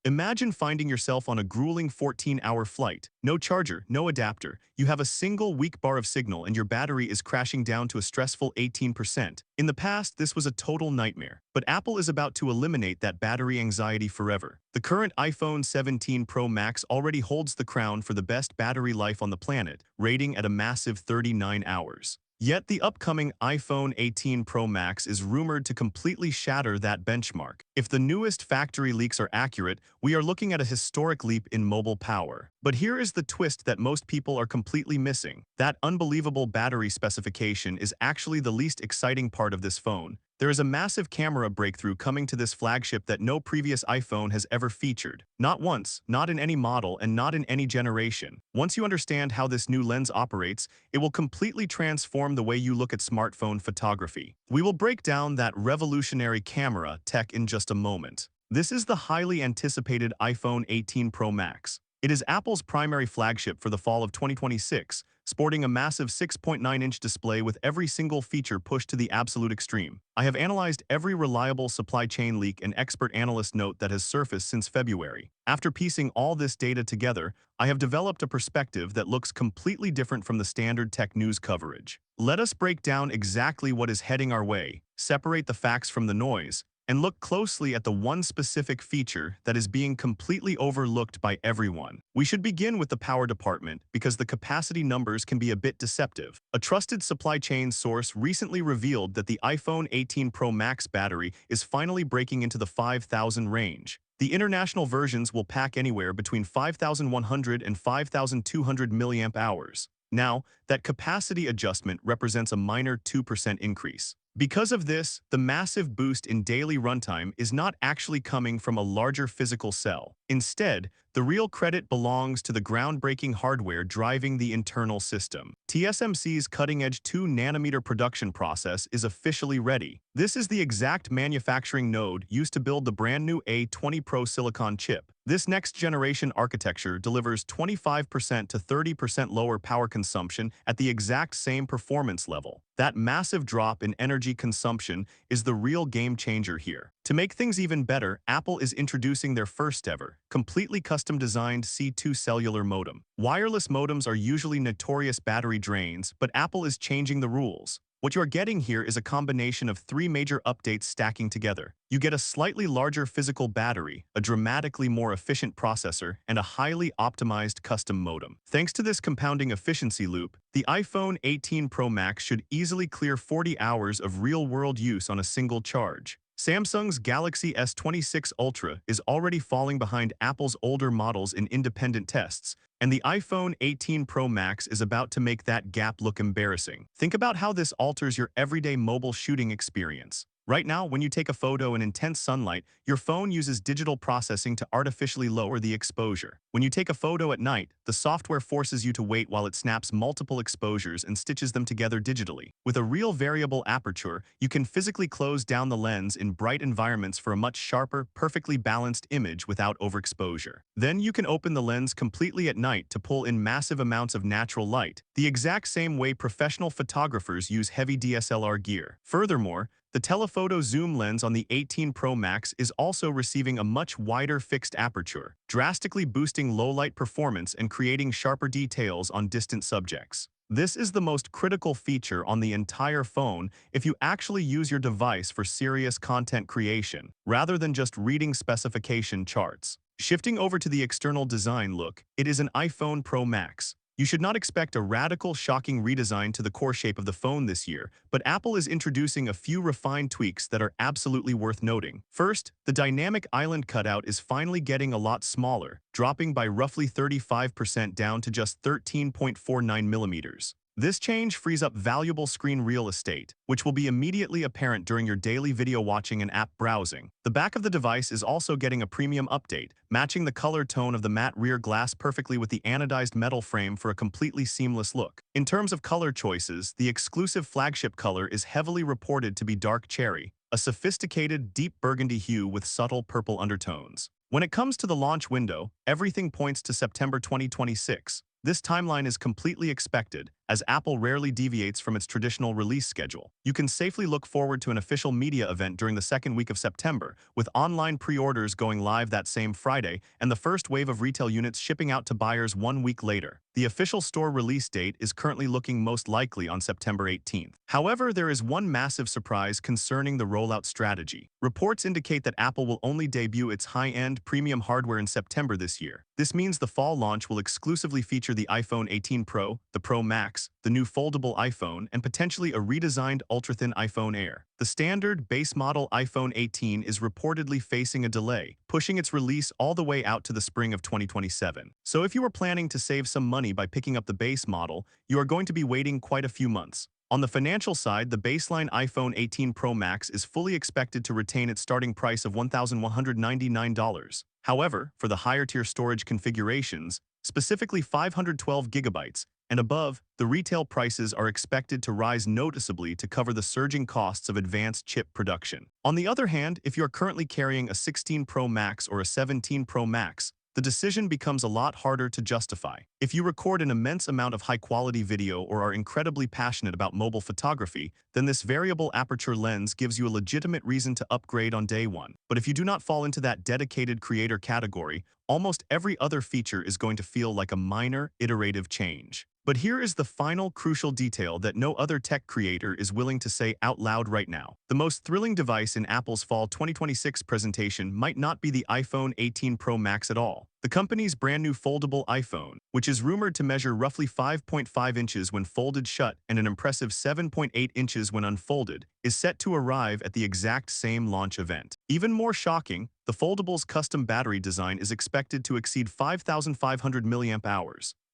Imagine finding yourself on a grueling 14-hour flight. No charger, no adapter. You have a single weak bar of signal and your battery is crashing down to a stressful 18%. In the past, this was a total nightmare. But Apple is about to eliminate that battery anxiety forever. The current iPhone 17 Pro Max already holds the crown for the best battery life on the planet, rating at a massive 39 hours. Yet the upcoming iPhone 18 Pro Max is rumored to completely shatter that benchmark. If the newest factory leaks are accurate, we are looking at a historic leap in mobile power. But here is the twist that most people are completely missing. That unbelievable battery specification is actually the least exciting part of this phone. There is a massive camera breakthrough coming to this flagship that no previous iPhone has ever featured. Not once, not in any model, and not in any generation. Once you understand how this new lens operates, it will completely transform the way you look at smartphone photography. We will break down that revolutionary camera tech in just a moment. This is the highly anticipated iPhone 18 Pro Max. It is Apple's primary flagship for the fall of 2026, sporting a massive 6.9-inch display with every single feature pushed to the absolute extreme. I have analyzed every reliable supply chain leak and expert analyst note that has surfaced since February. After piecing all this data together, I have developed a perspective that looks completely different from the standard tech news coverage. Let us break down exactly what is heading our way, separate the facts from the noise, and look closely at the one specific feature that is being completely overlooked by everyone. We should begin with the power department because the capacity numbers can be a bit deceptive. A trusted supply chain source recently revealed that the iPhone 18 Pro Max battery is finally breaking into the 5,000 range. The international versions will pack anywhere between 5,100 and 5,200 milliamp hours. Now, that capacity adjustment represents a minor 2% increase. Because of this, the massive boost in daily runtime is not actually coming from a larger physical cell. Instead, the real credit belongs to the groundbreaking hardware driving the internal system. TSMC's cutting-edge 2-nanometer production process is officially ready. This is the exact manufacturing node used to build the brand new A20 Pro silicon chip. This next-generation architecture delivers 25% to 30% lower power consumption at the exact same performance level. That massive drop in energy consumption is the real game changer here. To make things even better, Apple is introducing their first ever, completely custom-designed C2 cellular modem. Wireless modems are usually notorious battery drains, but Apple is changing the rules. What you're getting here is a combination of 3 major updates stacking together. You get a slightly larger physical battery, a dramatically more efficient processor, and a highly optimized custom modem. Thanks to this compounding efficiency loop, the iPhone 18 Pro Max should easily clear 40 hours of real-world use on a single charge. Samsung's Galaxy S26 Ultra is already falling behind Apple's older models in independent tests, and the iPhone 18 Pro Max is about to make that gap look embarrassing. Think about how this alters your everyday mobile shooting experience. Right now, when you take a photo in intense sunlight, your phone uses digital processing to artificially lower the exposure. When you take a photo at night, the software forces you to wait while it snaps multiple exposures and stitches them together digitally. With a real variable aperture, you can physically close down the lens in bright environments for a much sharper, perfectly balanced image without overexposure. Then you can open the lens completely at night to pull in massive amounts of natural light, the exact same way professional photographers use heavy DSLR gear. Furthermore, the telephoto zoom lens on the 18 Pro Max is also receiving a much wider fixed aperture, drastically boosting low-light performance and creating sharper details on distant subjects. This is the most critical feature on the entire phone if you actually use your device for serious content creation, rather than just reading specification charts. Shifting over to the external design look, it is an iPhone Pro Max. You should not expect a radical, shocking redesign to the core shape of the phone this year, but Apple is introducing a few refined tweaks that are absolutely worth noting. First, the dynamic island cutout is finally getting a lot smaller, dropping by roughly 35% down to just 13.49 millimeters. This change frees up valuable screen real estate, which will be immediately apparent during your daily video watching and app browsing. The back of the device is also getting a premium update, matching the color tone of the matte rear glass perfectly with the anodized metal frame for a completely seamless look. In terms of color choices, the exclusive flagship color is heavily reported to be dark cherry, a sophisticated deep burgundy hue with subtle purple undertones. When it comes to the launch window, everything points to September 2026. This timeline is completely expected, as Apple rarely deviates from its traditional release schedule. You can safely look forward to an official media event during the second week of September, with online pre-orders going live that same Friday and the first wave of retail units shipping out to buyers 1 week later. The official store release date is currently looking most likely on September 18th. However, there is one massive surprise concerning the rollout strategy. Reports indicate that Apple will only debut its high-end premium hardware in September this year. This means the fall launch will exclusively feature the iPhone 18 Pro, the Pro Max, the new foldable iPhone, and potentially a redesigned ultra-thin iPhone Air. The standard base model iPhone 18 is reportedly facing a delay, pushing its release all the way out to the spring of 2027. So if you are planning to save some money by picking up the base model, you are going to be waiting quite a few months. On the financial side, the baseline iPhone 18 Pro Max is fully expected to retain its starting price of $1,199. However, for the higher-tier storage configurations, specifically 512 gigabytes and above, the retail prices are expected to rise noticeably to cover the surging costs of advanced chip production. On the other hand, if you are currently carrying a 16 Pro Max or a 17 Pro Max, the decision becomes a lot harder to justify. If you record an immense amount of high-quality video or are incredibly passionate about mobile photography, then this variable aperture lens gives you a legitimate reason to upgrade on day one. But if you do not fall into that dedicated creator category, almost every other feature is going to feel like a minor, iterative change. But here is the final crucial detail that no other tech creator is willing to say out loud right now. The most thrilling device in Apple's fall 2026 presentation might not be the iPhone 18 Pro Max at all. The company's brand new foldable iPhone, which is rumored to measure roughly 5.5 inches when folded shut and an impressive 7.8 inches when unfolded, is set to arrive at the exact same launch event. Even more shocking, the foldable's custom battery design is expected to exceed 5,500 mAh.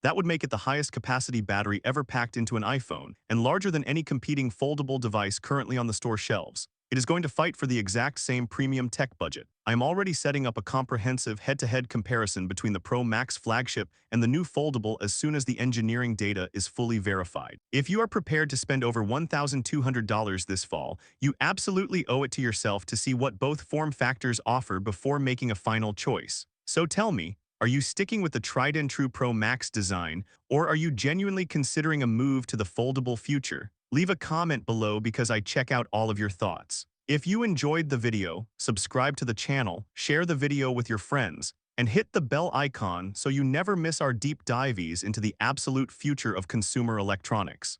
That would make it the highest capacity battery ever packed into an iPhone, and larger than any competing foldable device currently on the store shelves. It is going to fight for the exact same premium tech budget. I am already setting up a comprehensive head-to-head comparison between the Pro Max flagship and the new foldable as soon as the engineering data is fully verified. If you are prepared to spend over $1,200 this fall, you absolutely owe it to yourself to see what both form factors offer before making a final choice. So tell me, are you sticking with the tried-and-true Pro Max design, or are you genuinely considering a move to the foldable future? Leave a comment below because I check out all of your thoughts. If you enjoyed the video, subscribe to the channel, share the video with your friends, and hit the bell icon so you never miss our deep dives into the absolute future of consumer electronics.